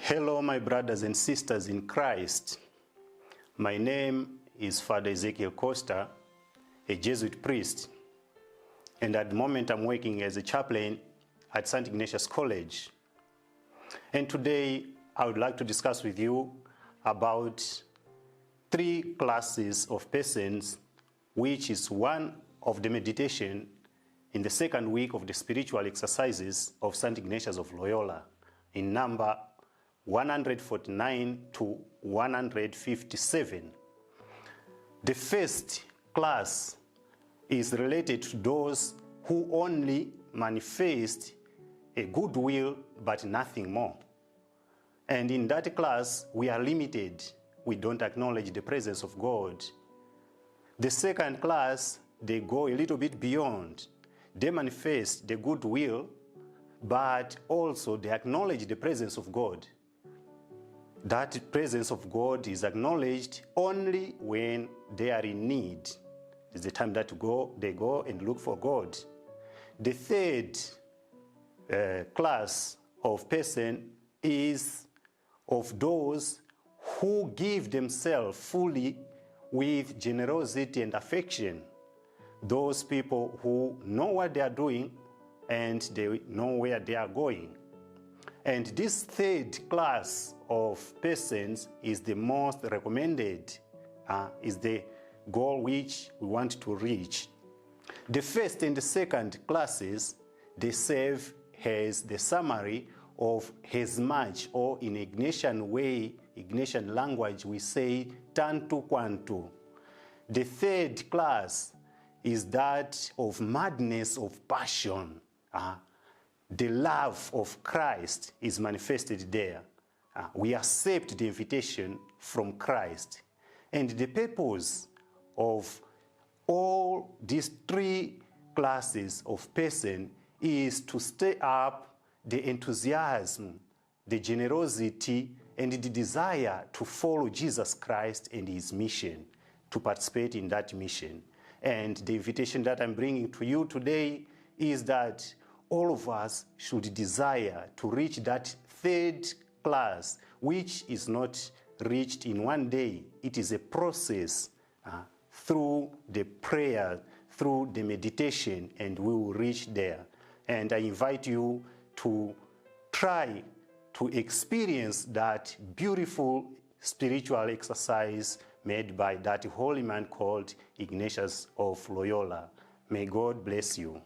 Hello, my brothers and sisters in Christ. My name is Father Ezekiel Costa, a Jesuit priest, and at the moment I'm working as a chaplain at St. Ignatius College. And today I would like to discuss with you about 3 classes of persons, which is one of the meditation in the second week of the spiritual exercises of St. Ignatius of Loyola in number 149 to 157. The first class is related to those who only manifest a good will but nothing more. And in that class, we are limited. We don't acknowledge the presence of God. The second class, they go a little bit beyond. They manifest the good will, but also they acknowledge the presence of God. That presence of God is acknowledged only when they are in need. It's the time that they go and look for God. The third class of person is of those who give themselves fully with generosity and affection. Those people who know what they are doing and they know where they are going. And this third class of persons is the most recommended, is the goal which we want to reach. The first and the second classes, they serve as the summary of his march, or in Ignatian way, Ignatian language, we say tantu quantu. The third class is that of madness of passion. The love of Christ is manifested there. We accept the invitation from Christ. And the purpose of all these 3 classes of person is to stir up the enthusiasm, the generosity, and the desire to follow Jesus Christ and his mission, to participate in that mission. And the invitation that I'm bringing to you today is that all of us should desire to reach that third class, which is not reached in one day. It is a process through the prayer, through the meditation, and we will reach there. And I invite you to try to experience that beautiful spiritual exercise made by that holy man called Ignatius of Loyola. May God bless you.